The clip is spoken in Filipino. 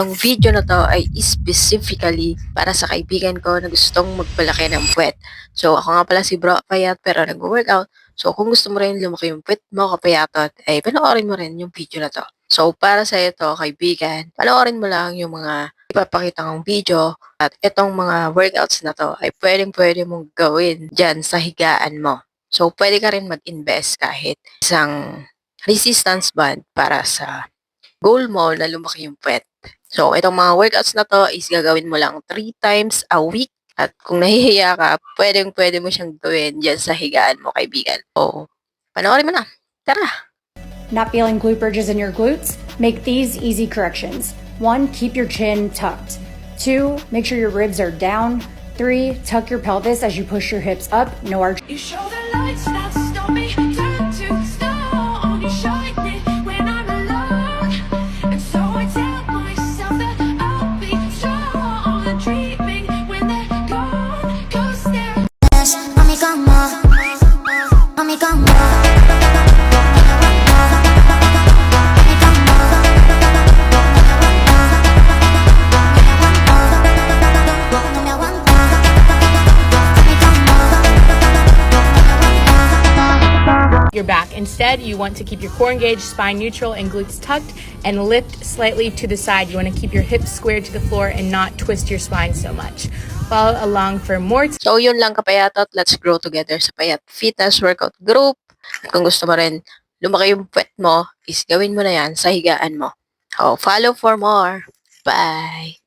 Ang video na to ay specifically para sa kaibigan ko na gustong magpalaki ng puwet. So ako nga pala si Bro Payat pero nagwo-workout. So kung gusto mo rin lumaki yung puwet mo kapayatot, ay panoorin mo rin yung video na to. So para sa ito kaibigan, panoorin mo lang yung mga ipapakita kong video at itong mga workouts na to ay pwedeng-pwede mong gawin dyan sa higaan mo. So pwede ka rin mag-invest kahit isang resistance band para sa goal mo na lumaki yung puwet. So, itong mga workouts na to is gagawin mo lang 3 times a week. At kung nahihiya ka, pwedeng-pwede mo siyang gawin dyan sa higaan mo, kaibigan. So, panoorin mo na. Tara! Not feeling glute bridges in your glutes? Make these easy corrections. 1. Keep your chin tucked. 2. Make sure your ribs are down. 3. Tuck your pelvis as you push your hips up. No arch. You show the lights that stop me, turn to stone. You shine it when I'm alone, and so I tell myself that I'll be strong. And dreaming when they're gone, 'cause they're Mami como, mami como. Your back. Instead, you want to keep your core engaged, spine neutral, and glutes tucked, and lift slightly to the side. You want to keep your hips squared to the floor and not twist your spine so much. Follow along for more. So, yun lang kapayatot. Let's grow together sa Payat Fitness Workout Group. At kung gusto mo rin lumaki yung puwet mo, is gawin mo na yan sa higaan mo. So, follow for more. Bye!